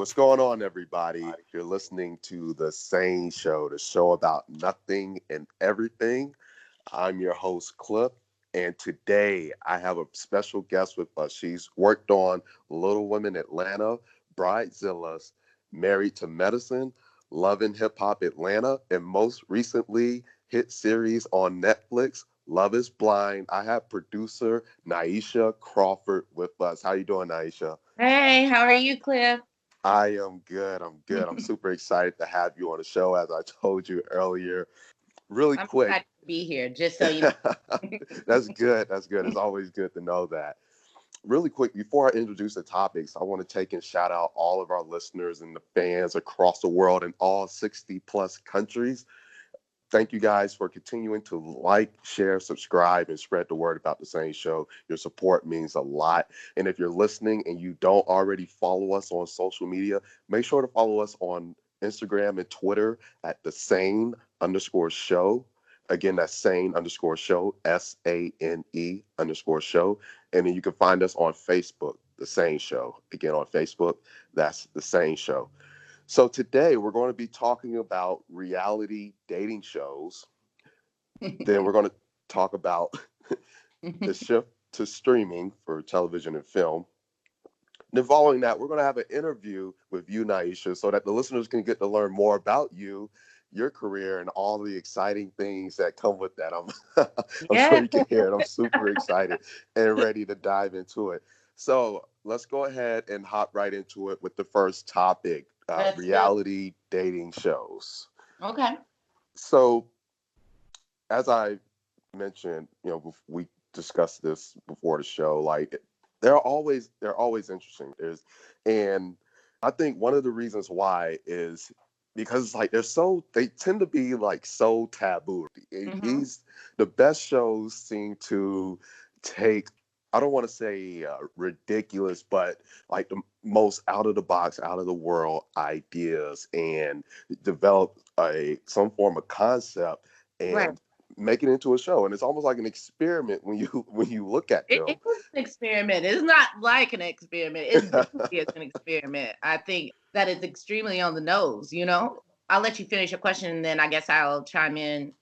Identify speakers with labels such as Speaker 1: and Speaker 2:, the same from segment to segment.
Speaker 1: What's going on, everybody? You're listening to the SANE Show, the show about nothing and everything. I'm your host, Cliff, and today I have a special guest with us. She's worked on Little Women Atlanta, Bridezilla's, Married to Medicine, Love and Hip Hop Atlanta, and most recently, hit series on Netflix, Love is Blind. I have producer Nieshia Crawford with us. How you doing, Nieshia?
Speaker 2: Hey, how are you, Cliff?
Speaker 1: I am good. I'm good. I'm super excited to have you on the show, as I told you earlier. Really
Speaker 2: I'm
Speaker 1: quick.
Speaker 2: excited to be here, just so you know.
Speaker 1: That's good. That's good. It's always good to know that. Really quick, before I introduce the topics, I want to take and shout out all of our listeners and the fans across the world in all 60 plus countries. Thank you guys for continuing to like, share, subscribe, and spread the word about the SANE Show. Your support means a lot. And if you're listening and you don't already follow us on social media, make sure to follow us on Instagram and Twitter at the SANE_show. Again, that's SANE_show, SANE_show. And then you can find us on Facebook, the SANE Show. Again, on Facebook, that's the SANE Show. So today we're going to be talking about reality dating shows. Then we're going to talk about the shift to streaming for television and film. Then following that, we're going to have an interview with you, Nieshia, so that the listeners can get to learn more about you, your career, and all the exciting things that come with that. I'm sure
Speaker 2: Yeah,
Speaker 1: you can hear it. I'm super excited and ready to dive into it. So let's go ahead and hop right into it with the first topic.
Speaker 2: let's do.
Speaker 1: Reality dating shows.
Speaker 2: Okay.
Speaker 1: So, as I mentioned, we discussed this before the show. Like, they're always interesting. And I think one of the reasons why is because like they tend to be like so taboo.
Speaker 2: Mm-hmm.
Speaker 1: These the best shows seem to take, I don't want to say ridiculous, but like the most out of the box, out of the world ideas and develop some form of concept
Speaker 2: Right.
Speaker 1: and make it into a show. And it's almost like an experiment when you look at
Speaker 2: It
Speaker 1: them.
Speaker 2: is an experiment. It's not like an experiment. It definitely is an experiment. I think that is extremely on the nose. I'll let you finish your question and then I guess I'll chime in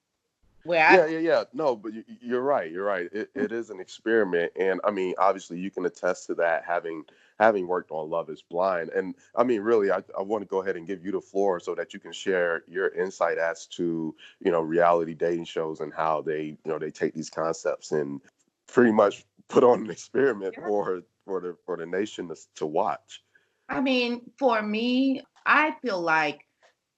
Speaker 2: where I.
Speaker 1: Yeah. No, but you're right. You're right. It is an experiment, and I mean, obviously, you can attest to that having worked on Love Is Blind. And I mean, really, I want to go ahead and give you the floor so that you can share your insight as to reality dating shows and how they take these concepts and pretty much put on an experiment for the nation to watch.
Speaker 2: I mean, for me, I feel like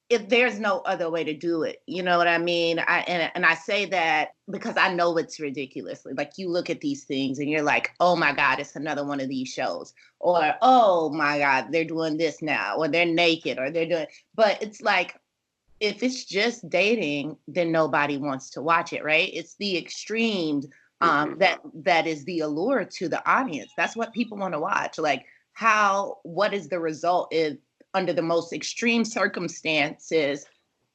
Speaker 2: if there's no other way to do it, you know what I mean? And I say that because I know it's ridiculous. Like you look at these things and you're like, oh my God, it's another one of these shows. Or oh my God, they're doing this now, or they're naked, or they're doing, but it's like if it's just dating, then nobody wants to watch it, right? It's the extremes
Speaker 1: Hmm.
Speaker 2: that is the allure to the audience. That's what people want to watch. Like what is the result is under the most extreme circumstances,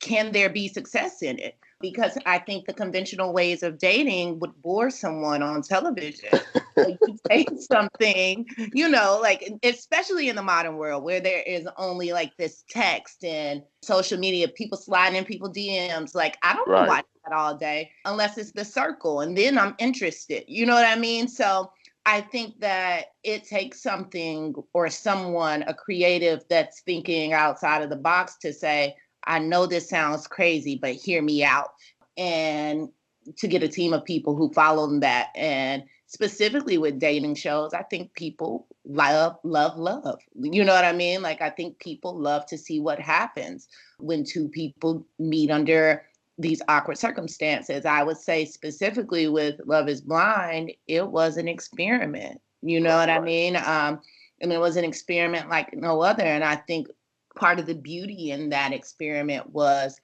Speaker 2: can there be success in it? Because I think the conventional ways of dating would bore someone on television. Like you take something, like especially in the modern world where there is only like this text and social media, people sliding in people DMs. Like I don't want to
Speaker 1: Right.
Speaker 2: watch that all day unless it's The Circle, and then I'm interested. You know what I mean? So I think that it takes something or someone, a creative that's thinking outside of the box to say, I know this sounds crazy, but hear me out. And to get a team of people who follow that. And specifically with dating shows, I think people love, love, love. You know what I mean? Like, I think people love to see what happens when two people meet under these awkward circumstances. I would say specifically with Love is Blind, it was an experiment. You know
Speaker 1: Right.
Speaker 2: what I mean? And it was an experiment like no other. And I think part of the beauty in that experiment was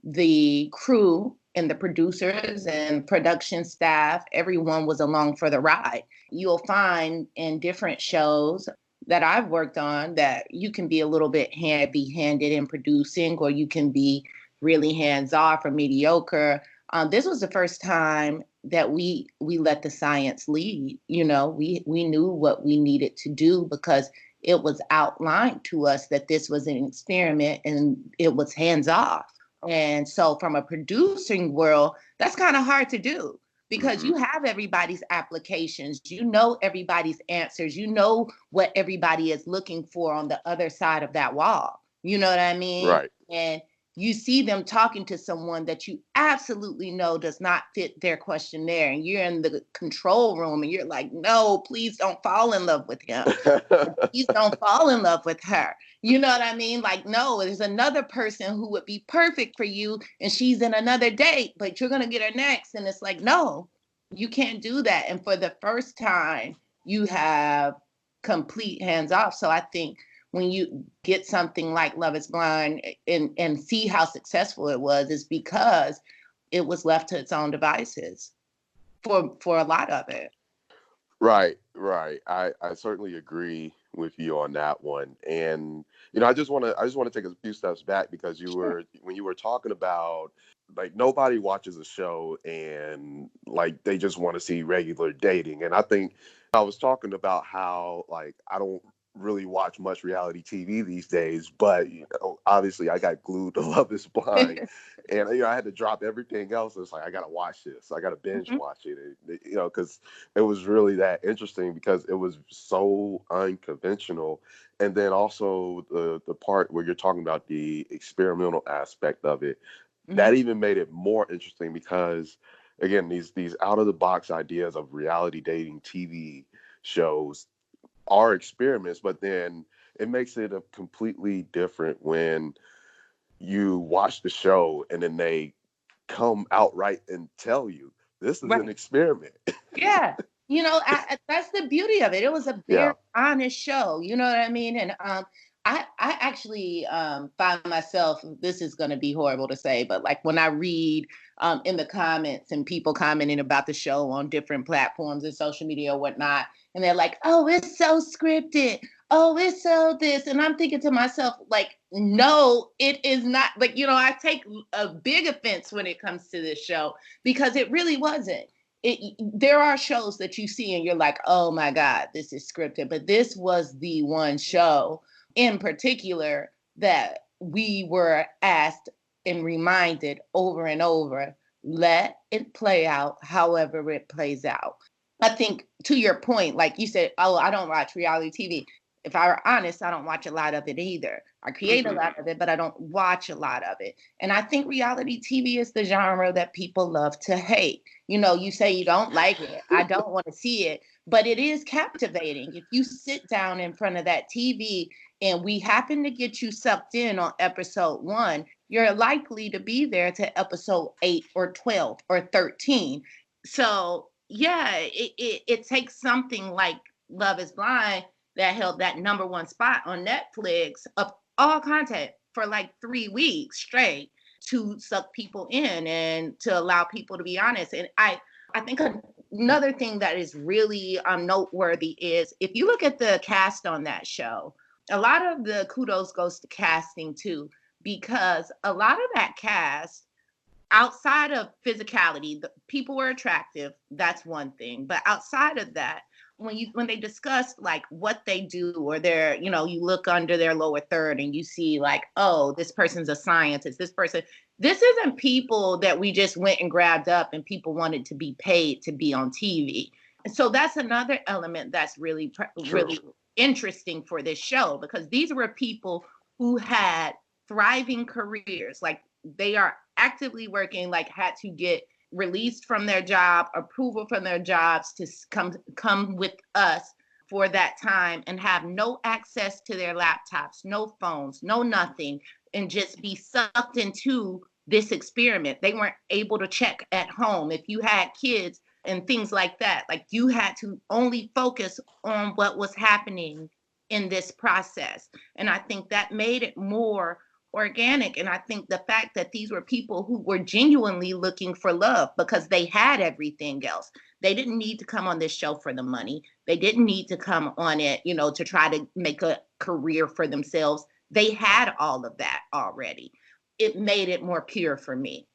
Speaker 2: the crew and the producers and production staff, everyone was along for the ride. You'll find in different shows that I've worked on that you can be a little bit heavy-handed in producing, or you can be really hands-off or mediocre. This was the first time that we let the science lead. We knew what we needed to do because it was outlined to us that this was an experiment and it was hands off. And so from a producing world, that's kind of hard to do because
Speaker 1: Mm-hmm.
Speaker 2: you have everybody's applications, you know everybody's answers, you know what everybody is looking for on the other side of that wall. You know what I mean?
Speaker 1: Right.
Speaker 2: And you see them talking to someone that you absolutely know does not fit their questionnaire, and you're in the control room and you're like, no, please don't fall in love with him. Please don't fall in love with her. You know what I mean? Like, no, there's another person who would be perfect for you, and she's in another date, but you're going to get her next. And it's like, no, you can't do that. And for the first time, you have complete hands off. So I think when you get something like Love is Blind and see how successful it was, is because it was left to its own devices for a lot of it.
Speaker 1: Right, right. I certainly agree with you on that one. And I just want to take a few steps back because
Speaker 2: Sure.
Speaker 1: when you were talking about like nobody watches a show and like they just want to see regular dating. And I think I was talking about how like I don't really watch much reality TV these days, but obviously I got glued to Love is Blind. And I had to drop everything else. It's like I gotta watch this. I gotta binge
Speaker 2: Mhm.
Speaker 1: watch it. Because it was really that interesting because it was so unconventional. And then also the part where you're talking about the experimental aspect of it, that
Speaker 2: Mhm.
Speaker 1: even made it more interesting because again, these out of the box ideas of reality dating TV shows are experiments, but then it makes it a completely different when you watch the show and then they come outright and tell you this is an
Speaker 2: Right.
Speaker 1: experiment.
Speaker 2: Yeah. That's the beauty of it. It was a very
Speaker 1: Yeah.
Speaker 2: honest show. You know what I mean? And I actually find myself, this is going to be horrible to say, but like when I read in the comments and people commenting about the show on different platforms and social media or whatnot, and they're like, oh, it's so scripted. Oh, it's so this. And I'm thinking to myself, like, no, it is not. Like, I take a big offense when it comes to this show because it really wasn't. There are shows that you see and you're like, oh my God, this is scripted. But this was the one show in particular that we were asked and reminded over and over, let it play out however it plays out. I think to your point, like you said, oh, I don't watch reality TV. If I were honest, I don't watch a lot of it either. I create a
Speaker 1: Hmm.
Speaker 2: lot of it, but I don't watch a lot of it. And I think reality TV is the genre that people love to hate. You say you don't like it. I don't want to see it, but it is captivating. If you sit down in front of that TV and we happen to get you sucked in on episode 1, you're likely to be there to episode 8 or 12 or 13. So, yeah, it takes something like Love is Blind that held that number 1 spot on Netflix of all content for like 3 weeks straight to suck people in and to allow people to be honest. And I think another thing that is really noteworthy is if you look at the cast on that show, a lot of the kudos goes to casting too, because a lot of that cast, outside of physicality, the people were attractive. That's one thing. But outside of that, when they discuss like what they do, or you look under their lower third and you see like, oh, this person's a scientist. This isn't people that we just went and grabbed up and people wanted to be paid to be on TV. So that's another element that's really,
Speaker 1: True.
Speaker 2: really interesting for this show, because these were people who had thriving careers. Like, they are actively working, like had to get released from their job, approval from their jobs to come with us for that time and have no access to their laptops, no phones, no nothing, and just be sucked into this experiment. They weren't able to check at home. If you had kids and things like that, like you had to only focus on what was happening in this process. And I think that made it more organic. And I think the fact that these were people who were genuinely looking for love because they had everything else. They didn't need to come on this show for the money. They didn't need to come on it, to try to make a career for themselves. They had all of that already. It made it more pure for me.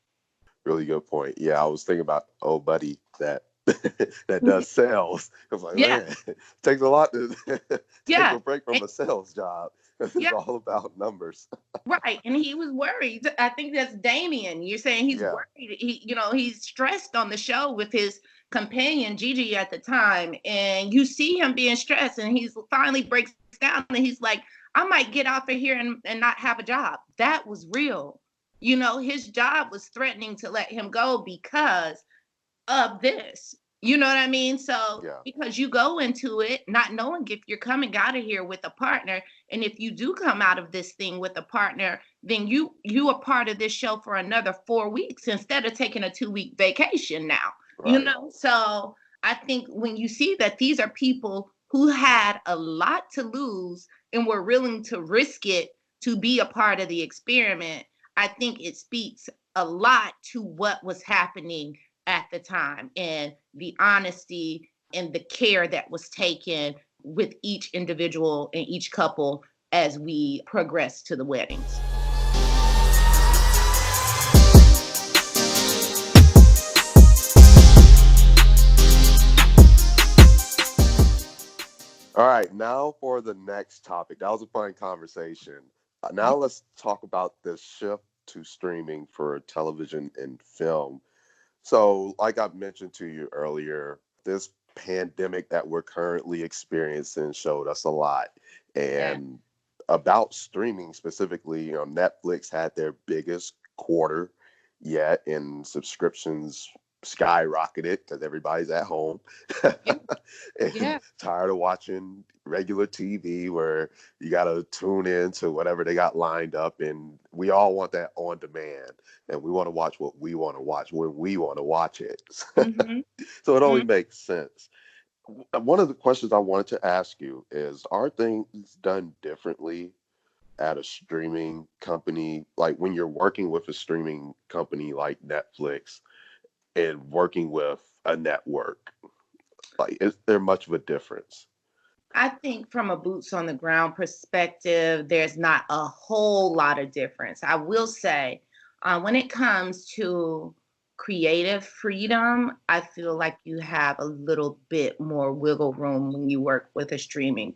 Speaker 1: Really good point. Yeah, I was thinking about old buddy that that does sales. I was like,
Speaker 2: Yeah,
Speaker 1: man, it takes a lot to take
Speaker 2: yeah,
Speaker 1: a break from
Speaker 2: and-
Speaker 1: a sales job. It's
Speaker 2: yeah,
Speaker 1: all about numbers.
Speaker 2: right. And he was worried. I think that's Damien. You're saying he's
Speaker 1: Yeah,
Speaker 2: worried. He's stressed on the show with his companion Gigi at the time, and you see him being stressed, and he's finally breaks down, and he's like, "I might get off of here and not have a job." That was real. His job was threatening to let him go because of this. You know what I mean? So
Speaker 1: yeah,
Speaker 2: because you go into it not knowing if you're coming out of here with a partner, and if you do come out of this thing with a partner, then you are part of this show for another 4 weeks instead of taking a 2-week vacation now.
Speaker 1: right.
Speaker 2: So I think when you see that these are people who had a lot to lose and were willing to risk it to be a part of the experiment, I think it speaks a lot to what was happening at the time and the honesty and the care that was taken with each individual and each couple as we progress to the weddings.
Speaker 1: All right, now for the next topic. That was a fun conversation. Now let's talk about the shift to streaming for television and film. So, like I mentioned to you earlier, this pandemic that we're currently experiencing showed us a lot.
Speaker 2: Yeah.
Speaker 1: And about streaming specifically, Netflix had their biggest quarter yet, and subscriptions skyrocketed because everybody's at home
Speaker 2: Yeah.
Speaker 1: and
Speaker 2: Yeah.
Speaker 1: tired of watching regular TV where you got to tune in to whatever they got lined up. And we all want that on demand, and we want to watch what we want to watch when we want to watch it.
Speaker 2: Mm-hmm.
Speaker 1: So it only
Speaker 2: Mm-hmm.
Speaker 1: makes sense. One of the questions I wanted to ask you is, are things done differently at a streaming company? Like when you're working with a streaming company like Netflix and working with a network, like is there much of a difference?
Speaker 2: I think from a boots on the ground perspective, there's not a whole lot of difference. I will say, when it comes to creative freedom, I feel like you have a little bit more wiggle room when you work with a streaming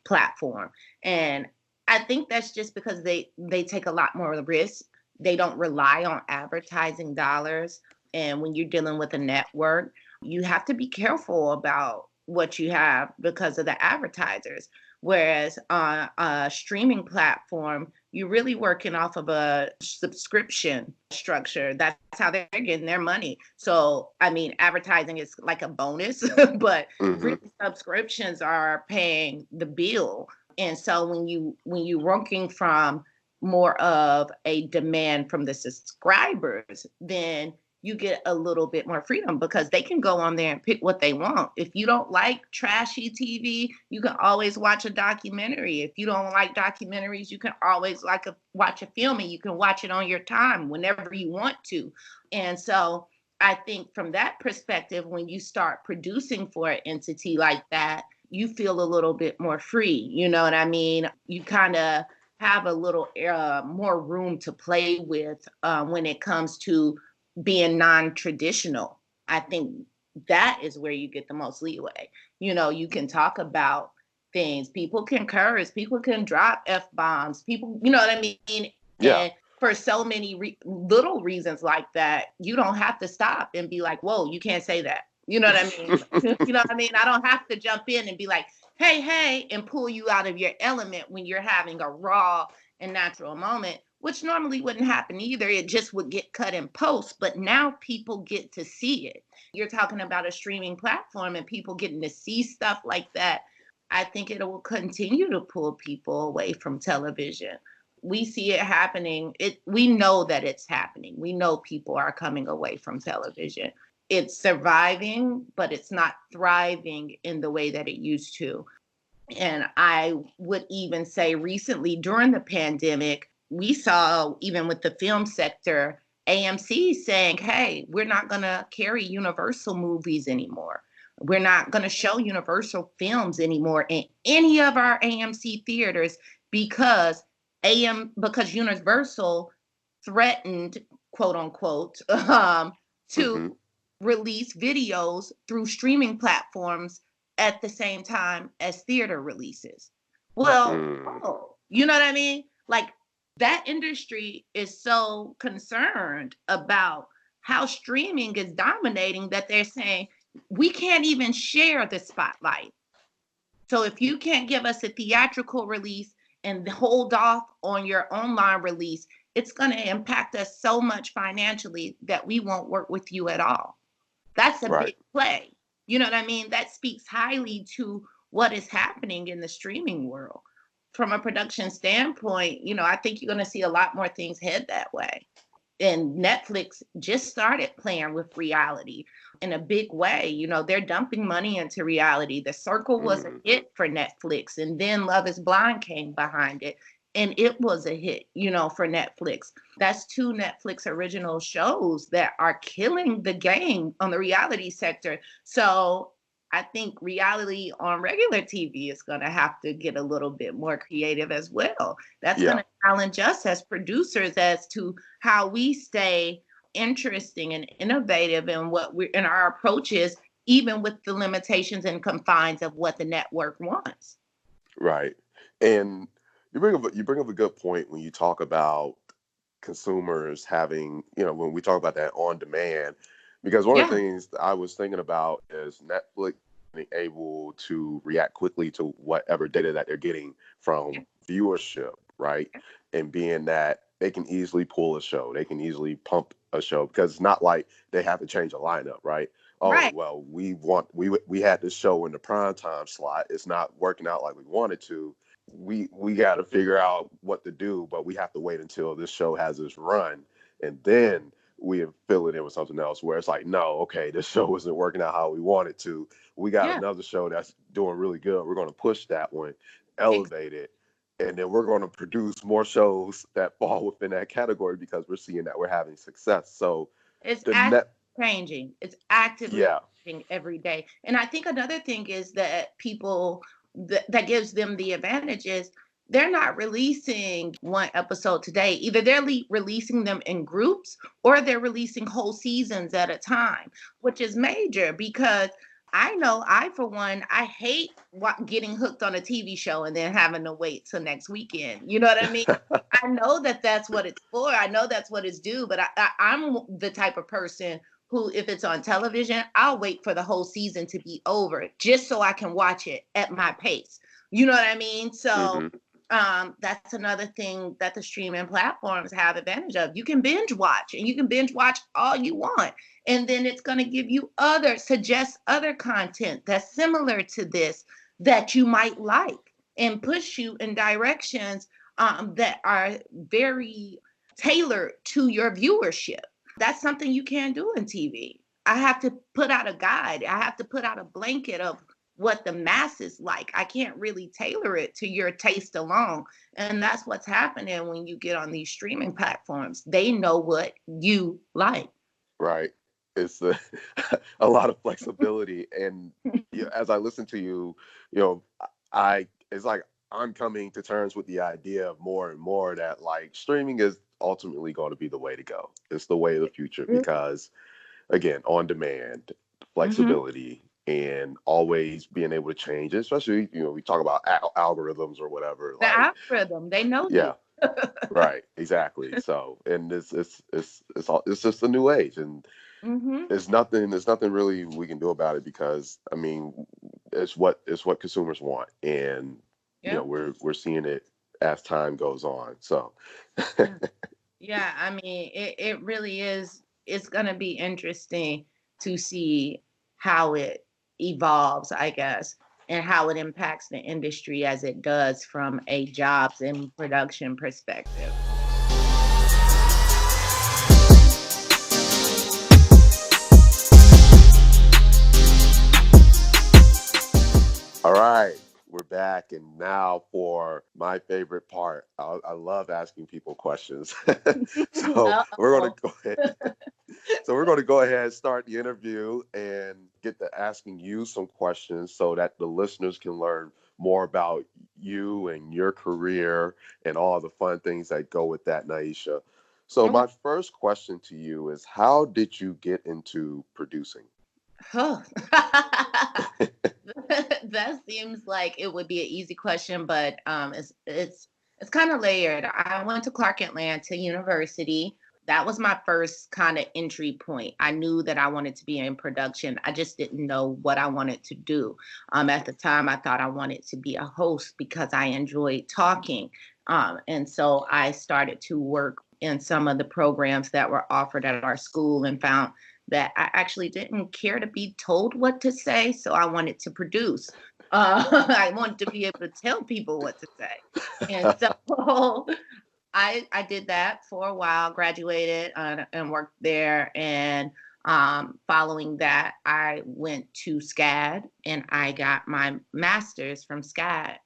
Speaker 2: platform. And I think that's just because they take a lot more risk. They don't rely on advertising dollars. And when you're dealing with a network, you have to be careful about what you have because of the advertisers. Whereas on a streaming platform, you're really working off of a subscription structure. That's how they're getting their money. So, I mean, advertising is like a bonus, but
Speaker 1: Hmm.
Speaker 2: really subscriptions are paying the bill. And so when you're working from more of a demand from the subscribers, then you get a little bit more freedom because they can go on there and pick what they want. If you don't like trashy TV, you can always watch a documentary. If you don't like documentaries, you can always watch a film, and you can watch it on your time whenever you want to. And so I think from that perspective, when you start producing for an entity like that, you feel a little bit more free. You know what I mean? You kind of have a little more room to play with when it comes to being non-traditional. I think that is where you get the most leeway. You can talk about things. People can curse. People can drop F-bombs. People, you know what I mean?
Speaker 1: Yeah.
Speaker 2: And for so many little reasons like that, you don't have to stop and be like, whoa, you can't say that. You know what I mean? You know what I mean? I don't have to jump in and be like, hey, and pull you out of your element when you're having a raw and natural moment, which normally wouldn't happen either. It just would get cut in post. But now people get to see it. You're talking about a streaming platform and people getting to see stuff like that. I think it will continue to pull people away from television. We see it happening. We know that it's happening. We know people are coming away from television. It's surviving, but it's not thriving in the way that it used to. And I would even say recently during the pandemic, we saw, even with the film sector, AMC saying, hey, we're not going to carry Universal movies anymore. We're not going to show Universal films anymore in any of our AMC theaters because because Universal threatened, quote unquote, to
Speaker 1: Hmm.
Speaker 2: release videos through streaming platforms at the same time as theater releases. Well,
Speaker 1: Mm,
Speaker 2: you know what I mean? Like, that industry is so concerned about how streaming is dominating that they're saying we can't even share the spotlight. So if you can't give us a theatrical release and hold off on your online release, it's going to impact us so much financially that we won't work with you at all. That's a
Speaker 1: right.
Speaker 2: big play. You know what I mean? That speaks highly to what is happening in the streaming world. From a production standpoint, I think you're going to see a lot more things head that way. And Netflix just started playing with reality in a big way. They're dumping money into reality. The Circle was a
Speaker 1: Mm,
Speaker 2: hit for Netflix, and then Love is Blind came behind it. And it was a hit, for Netflix. That's two Netflix original shows that are killing the game on the reality sector. So I think reality on regular TV is going to have to get a little bit more creative as well. That's going
Speaker 1: yeah,
Speaker 2: to challenge us as producers as to how we stay interesting and innovative in what we're in our approaches, even with the limitations and confines of what the network wants.
Speaker 1: right. And you bring up a good point when you talk about consumers having, when we talk about that on demand, because one of the
Speaker 2: Yeah,
Speaker 1: things that I was thinking about is Netflix being able to react quickly to whatever data that they're getting from viewership, right? And being that they can easily pull a show, they can easily pump a show because it's not like they have to change a lineup, right? Oh,
Speaker 2: right.
Speaker 1: well, we had this show in the prime time slot. It's not working out like we wanted to. We got to figure out what to do, but we have to wait until this show has its run, and then we fill it in with something else. Where it's like, no, okay, this show isn't working out how we want it to. We got
Speaker 2: Yeah,
Speaker 1: another show that's doing really good. We're going to push that one,
Speaker 2: ex-
Speaker 1: elevate it, and then we're going to produce more shows that fall within that category because we're seeing that we're having success. So
Speaker 2: it's
Speaker 1: the
Speaker 2: actively
Speaker 1: net,
Speaker 2: changing. It's actively
Speaker 1: yeah,
Speaker 2: changing every day. And I think another thing is that people that gives them the advantage is they're not releasing one episode today. Either they're releasing them in groups or they're releasing whole seasons at a time, which is major because I know I, for one, I hate getting hooked on a TV show and then having to wait till next weekend. You know what I mean? I know that that's what it's for. I know that's what it's due, but I'm the type of person who, if it's on television, I'll wait for the whole season to be over just so I can watch it at my pace. You know what I mean? So
Speaker 1: hmm
Speaker 2: that's another thing that the streaming platforms have advantage of. You can binge watch and you can binge watch all you want. And then it's going to give you suggest other content that's similar to this that you might like and push you in directions that are very tailored to your viewership. That's something you can't do in TV. I have to put out a guide. I have to put out a blanket of what the masses like. I can't really tailor it to your taste alone. And that's what's happening when you get on these streaming platforms. They know what you like.
Speaker 1: right. It's a lot of flexibility, and as I listen to you, you know, I it's like I'm coming to terms with the idea of more and more that like streaming is ultimately going to be the way to go. It's the way of the future because again, on demand,
Speaker 2: Mm-hmm.
Speaker 1: flexibility, and always being able to change it. Especially, we talk about algorithms or whatever.
Speaker 2: The
Speaker 1: Like,
Speaker 2: algorithm, they know you.
Speaker 1: yeah, right, exactly. So, and it's just a new age, and
Speaker 2: Mm-hmm.
Speaker 1: there's nothing really we can do about it because I mean, it's what consumers want, and
Speaker 2: Yep.
Speaker 1: we're seeing it as time goes on. So,
Speaker 2: Yeah. Yeah. I mean, it really is. It's going to be interesting to see how it evolves, I guess, and how it impacts the industry as it does from a jobs and production perspective.
Speaker 1: all right, we're back, and now for my favorite part. I love asking people questions. so we're going
Speaker 2: Uh-oh.
Speaker 1: to go ahead. So we're going to go ahead and start the interview and get to asking you some questions so that the listeners can learn more about you and your career and all the fun things that go with that, Nieshia. So my first question to you is, how did you get into producing?
Speaker 2: Huh. That seems like it would be an easy question, but it's kind of layered. I went to Clark Atlanta University. That was my first kind of entry point. I knew that I wanted to be in production. I just didn't know what I wanted to do. At the time, I thought I wanted to be a host because I enjoyed talking. And so I started to work in some of the programs that were offered at our school and found that I actually didn't care to be told what to say. So I wanted to produce. I wanted to be able to tell people what to say. And so I did that for a while, graduated and worked there. And following that, I went to SCAD and I got my master's from SCAD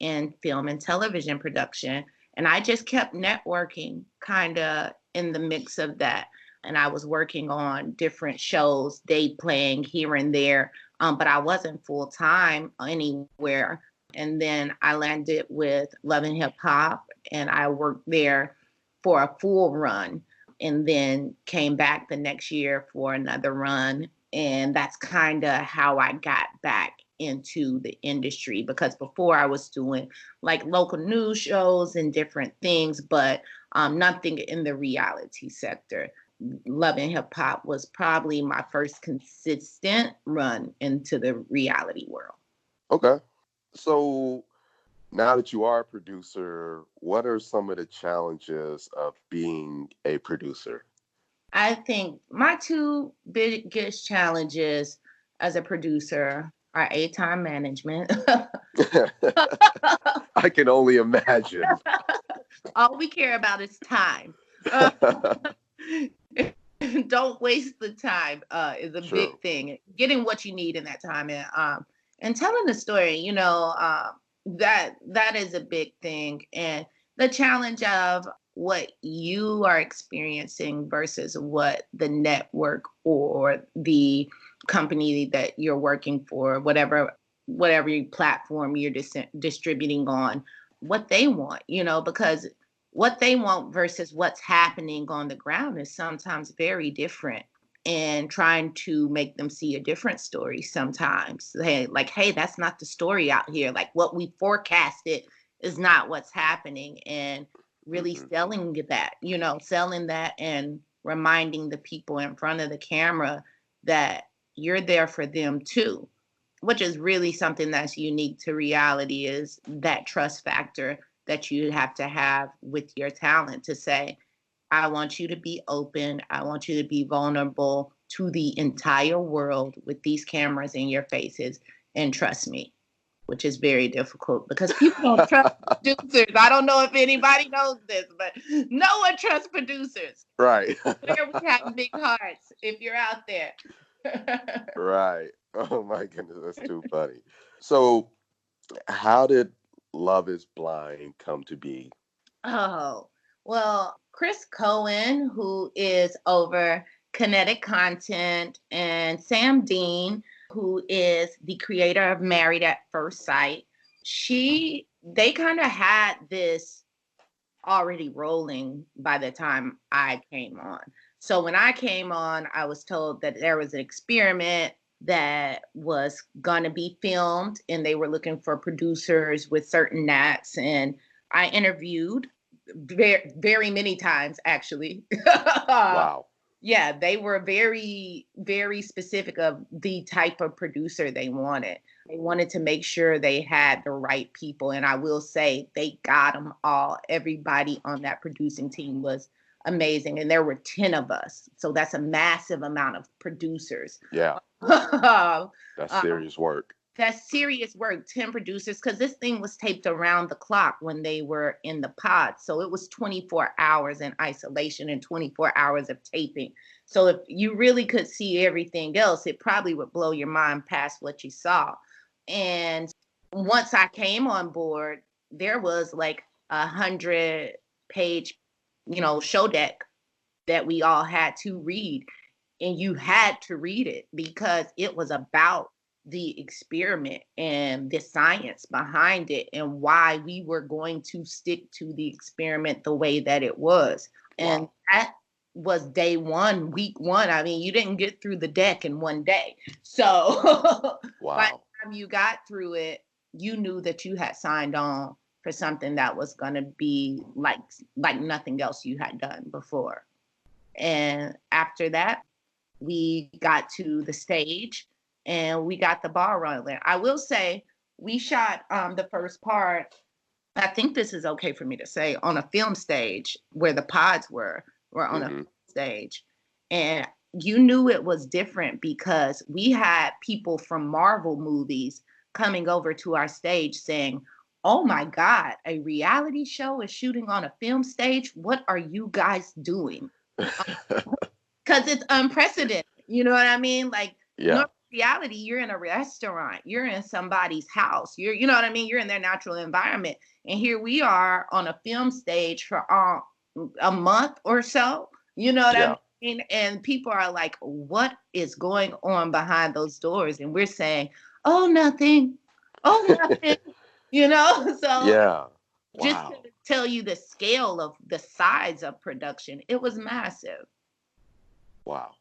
Speaker 2: in film and television production. And I just kept networking kind of in the mix of that. And I was working on different shows, day playing here and there, but I wasn't full time anywhere. And then I landed with Love and Hip Hop, and I worked there for a full run, and then came back the next year for another run. And that's kind of how I got back into the industry, because before I was doing like local news shows and different things, but nothing in the reality sector. Love and Hip Hop was probably my first consistent run into the reality world.
Speaker 1: Okay. So now that you are a producer, what are some of the challenges of being a producer?
Speaker 2: I think my two biggest challenges as a producer are time management.
Speaker 1: I can only imagine.
Speaker 2: All we care about is time. Don't waste the time is a
Speaker 1: True.
Speaker 2: big thing. Getting what you need in that time, and telling the story, that is a big thing. And the challenge of what you are experiencing versus what the network or the company that you're working for, whatever platform you're distributing on, what they want, because what they want versus what's happening on the ground is sometimes very different, and trying to make them see a different story sometimes. Hey, that's not the story out here. Like what we forecasted is not what's happening. And really selling that and reminding the people in front of the camera that you're there for them too, which is really something that's unique to reality, is that trust factor that you have to have with your talent to say, I want you to be open. I want you to be vulnerable to the entire world with these cameras in your faces, and trust me, which is very difficult because people don't trust producers. I don't know if anybody knows this, but no one trusts producers.
Speaker 1: Right.
Speaker 2: Where we have big hearts, if you're out there.
Speaker 1: Right. Oh my goodness, that's too funny. So, how did Love is Blind come to be?
Speaker 2: Oh, well, Chris Cohen, who is over Kinetic Content, and Sam Dean, who is the creator of Married at First Sight, they kind of had this already rolling by the time I came on. So when I came on, I was told that there was an experiment that was going to be filmed, and they were looking for producers with certain nats. And I interviewed very, very many times, actually.
Speaker 1: Wow.
Speaker 2: Yeah, they were very, very specific of the type of producer they wanted. They wanted to make sure they had the right people. And I will say they got them all. Everybody on that producing team was amazing. And there were 10 of us. So that's a massive amount of producers.
Speaker 1: Yeah,
Speaker 2: That's
Speaker 1: that's serious work.
Speaker 2: serious work, 10 producers, because this thing was taped around the clock when they were in the pod. So it was 24 hours in isolation and 24 hours of taping. So if you really could see everything else, it probably would blow your mind past what you saw. And once I came on board, there was like 100-page, show deck that we all had to read. And you had to read it because it was about the experiment and the science behind it and why we were going to stick to the experiment the way that it was. And
Speaker 1: Wow.
Speaker 2: that was day one, week one. I mean, you didn't get through the deck in one day. So by
Speaker 1: Wow.
Speaker 2: the time you got through it, you knew that you had signed on for something that was going to be like nothing else you had done before. And after that, we got to the stage and we got the ball rolling. I will say we shot the first part. I think this is okay for me to say, on a film stage where the pods were on a
Speaker 1: Hmm.
Speaker 2: stage. And you knew it was different because we had people from Marvel movies coming over to our stage saying, "Oh my God, a reality show is shooting on a film stage. What are you guys doing?" Because it's unprecedented. You know what I mean? Like,
Speaker 1: Yeah.
Speaker 2: normal reality, you're in a restaurant, you're in somebody's house, you know what I mean? You're in their natural environment. And here we are on a film stage for a month or so. You know what I
Speaker 1: Yeah.
Speaker 2: mean? And people are like, what is going on behind those doors? And we're saying, oh, nothing. Oh, nothing. You know? So
Speaker 1: Yeah.
Speaker 2: just to
Speaker 1: Wow.
Speaker 2: tell you the scale of the size of production, it was massive.
Speaker 1: Wow.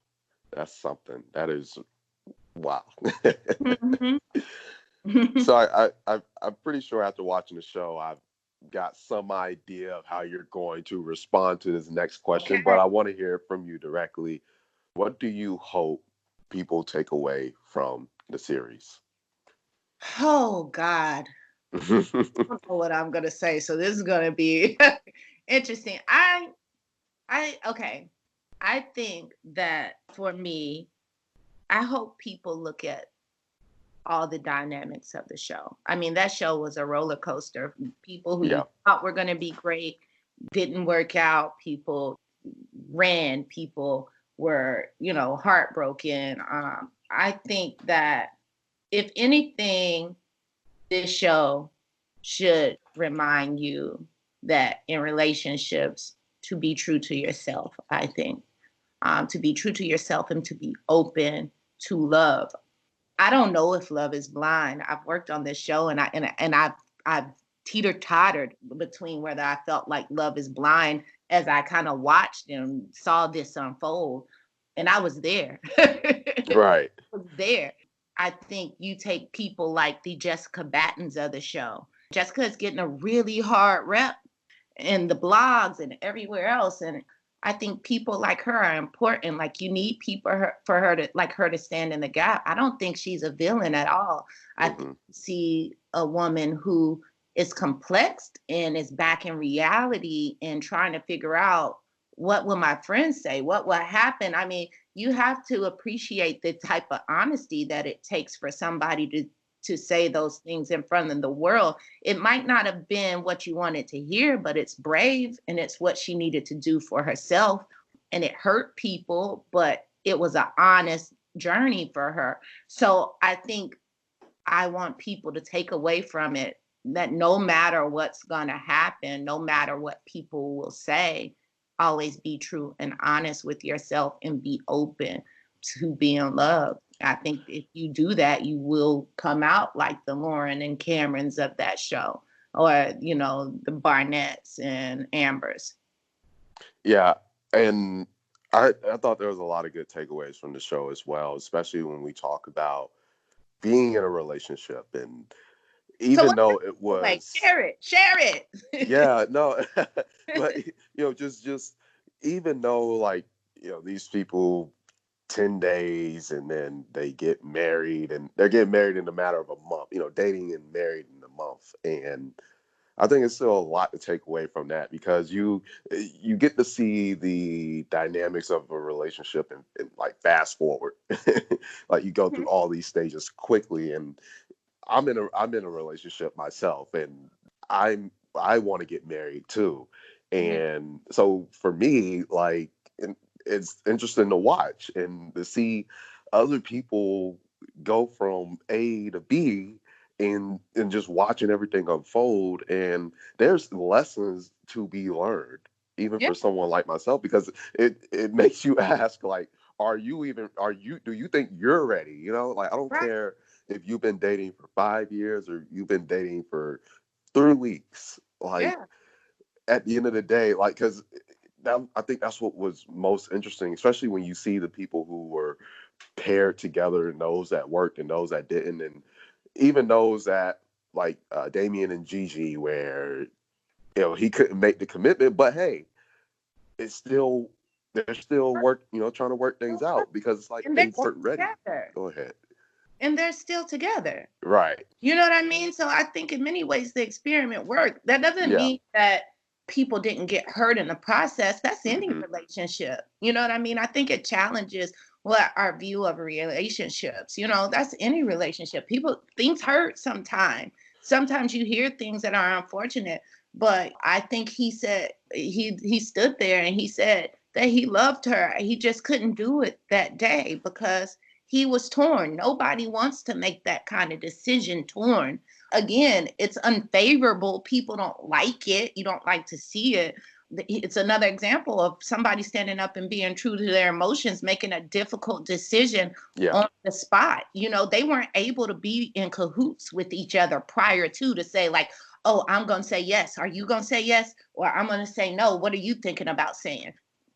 Speaker 1: That's something. That is wow.
Speaker 2: Mhm.
Speaker 1: So I'm pretty sure after watching the show, I've got some idea of how you're going to respond to this next question, but
Speaker 2: Okay.
Speaker 1: I want to hear it from you directly. What do you hope people take away from the series?
Speaker 2: Oh God. I don't know what I'm gonna say. So this is gonna be interesting. Okay. I think that for me, I hope people look at all the dynamics of the show. I mean, that show was a roller coaster. People who you
Speaker 1: Yeah.
Speaker 2: thought were gonna be great didn't work out. People ran. People were, heartbroken. I think that if anything, this show should remind you that in relationships, to be true to yourself, I think, to be true to yourself and to be open to love. I don't know if love is blind. I've worked on this show and I've teeter tottered between whether I felt like love is blind as I kind of watched and saw this unfold. And I was there.
Speaker 1: Right.
Speaker 2: Was there. I think you take people like the Jessica Battens of the show. Jessica is getting a really hard rep in the blogs and everywhere else. And I think people like her are important. Like, you need people for her to like her to stand in the gap. I don't think she's a villain at all. I think
Speaker 1: Hmm.
Speaker 2: you see a woman who is complex and is back in reality and trying to figure out, what will my friends say? What will happen? I mean, you have to appreciate the type of honesty that it takes for somebody to say those things in front of the world. It might not have been what you wanted to hear, but it's brave and it's what she needed to do for herself. And it hurt people, but it was an honest journey for her. So I think I want people to take away from it that no matter what's going to happen, no matter what people will say, always be true and honest with yourself and be open to being loved. I think if you do that, you will come out like the Lauren and Camerons of that show, or, the Barnetts and Ambers.
Speaker 1: Yeah. And I thought there was a lot of good takeaways from the show as well, especially when we talk about being in a relationship. And
Speaker 2: So
Speaker 1: even
Speaker 2: what's
Speaker 1: though it
Speaker 2: your takeaway?
Speaker 1: was,
Speaker 2: Share it.
Speaker 1: yeah, no, but just even though, like, these people 10 days and then they get married, and they're getting married in a matter of a month, dating and married in a month. And I think it's still a lot to take away from that, because you get to see the dynamics of a relationship and like fast forward. Like, you go through all these stages quickly. And I'm in a relationship myself, and I want to get married too. And so for me, like, it's interesting to watch and to see other people go from A to B, and just watching everything unfold. And there's lessons to be learned, even
Speaker 2: Yeah,
Speaker 1: for someone like myself, because it makes you ask, like, do you think you're ready? Like, I don't
Speaker 2: right.
Speaker 1: care if you've been dating for 5 years or you've been dating for 3 weeks. Like,
Speaker 2: Yeah,
Speaker 1: at the end of the day, like, because I think that's what was most interesting, especially when you see the people who were paired together, and those that worked and those that didn't, and even those that like Damien and Gigi, where he couldn't make the commitment, but hey, it's still they're still trying to work things out because it's like
Speaker 2: And they're
Speaker 1: they weren't ready.
Speaker 2: together.
Speaker 1: Go ahead.
Speaker 2: And they're still together.
Speaker 1: Right.
Speaker 2: You know what I mean? So I think in many ways the experiment worked. That doesn't
Speaker 1: Yeah.
Speaker 2: mean that people didn't get hurt in the process. That's any
Speaker 1: Mm-hmm.
Speaker 2: relationship. You know what I mean? I think it challenges what our view of relationships. That's any relationship. Things hurt sometimes. Sometimes you hear things that are unfortunate, but I think he said he stood there and he said that he loved her. He just couldn't do it that day because he was torn. Nobody wants to make that kind of decision torn. Again, it's unfavorable. People don't like it. You don't like to see it. It's another example of somebody standing up and being true to their emotions, making a difficult decision
Speaker 1: Yeah.
Speaker 2: on the spot. They weren't able to be in cahoots with each other prior to say like, oh, I'm going to say yes. Are you going to say yes? Or I'm going to say no. What are you thinking about saying?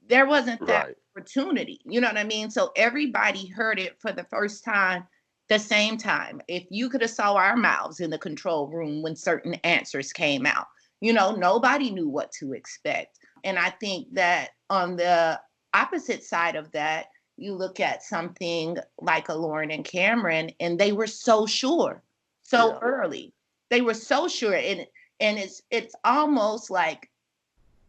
Speaker 2: There wasn't that
Speaker 1: Right.
Speaker 2: opportunity. You know what I mean? So everybody heard it for the first time, the same time. If you could have saw our mouths in the control room when certain answers came out, nobody knew what to expect. And I think that on the opposite side of that, you look at something like a Lauren and Cameron, and they were so sure, so
Speaker 1: Yeah.
Speaker 2: early. They were so sure. And it's almost like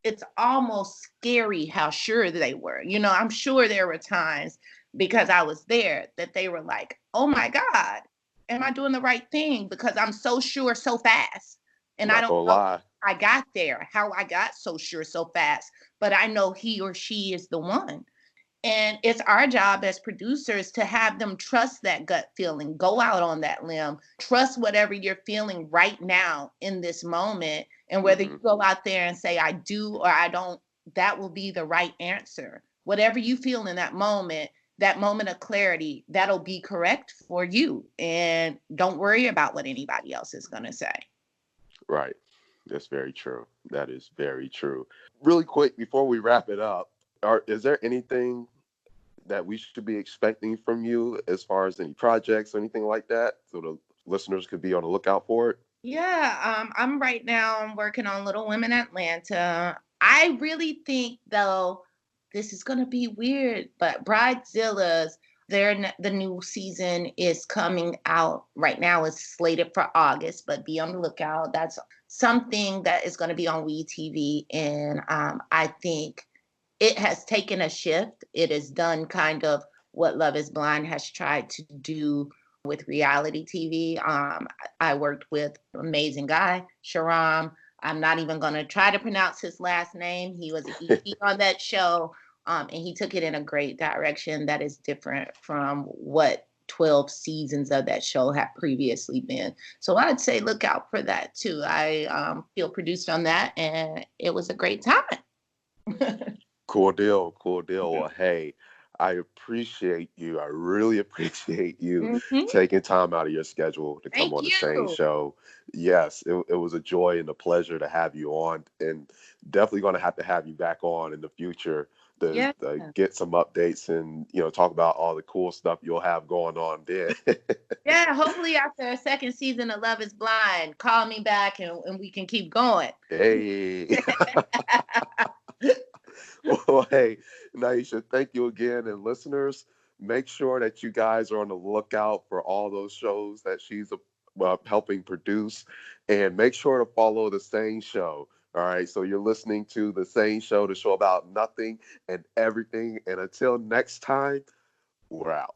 Speaker 2: it's almost scary how sure they were. I'm sure there were times because I was there that they were like, oh my God, am I doing the right thing? Because I'm so sure so fast. And I
Speaker 1: Not
Speaker 2: don't
Speaker 1: gonna
Speaker 2: know
Speaker 1: lie.
Speaker 2: how I got there, how I got so sure so fast, but I know he or she is the one. And it's our job as producers to have them trust that gut feeling, go out on that limb, trust whatever you're feeling right now in this moment. And whether
Speaker 1: Mm-hmm.
Speaker 2: you go out there and say, I do or I don't, that will be the right answer. Whatever you feel in that moment of clarity, that'll be correct for you. And don't worry about what anybody else is going to say.
Speaker 1: Right. That's very true. That is very true. Really quick before we wrap it up, is there anything that we should be expecting from you as far as any projects or anything like that, so the listeners could be on the lookout for it?
Speaker 2: Yeah, I'm working on Little Women Atlanta. I really think though this is gonna be weird, but Bridezilla's the new season is coming out right now. It's slated for August, but be on the lookout. That's something that is going to be on WeTV, and I think it has taken a shift. It has done kind of what Love is Blind has tried to do with reality TV. I worked with an amazing guy, Sharam. I'm not even going to try to pronounce his last name. He was an EP on that show, and he took it in a great direction that is different from what 12 seasons of that show have previously been. So I'd say look out for that too. I feel produced on that, and it was a great time.
Speaker 1: Cool deal. Cool deal. Well, hey, I appreciate you. I really appreciate you
Speaker 2: Mhm.
Speaker 1: taking time out of your schedule to come
Speaker 2: Thank
Speaker 1: on the SANE
Speaker 2: you.
Speaker 1: Show. Yes, it was a joy and a pleasure to have you on, and definitely going to have you back on in the future
Speaker 2: Yeah.
Speaker 1: to get some updates and talk about all the cool stuff you'll have going on then.
Speaker 2: Yeah. Hopefully, after a second season of Love is Blind, call me back and we can keep going.
Speaker 1: Hey. Well, hey, Nieshia, thank you again. And listeners, make sure that you guys are on the lookout for all those shows that she's helping produce. And make sure to follow the SANE Show. All right. So you're listening to the SANE Show, the show about nothing and everything. And until next time, we're out.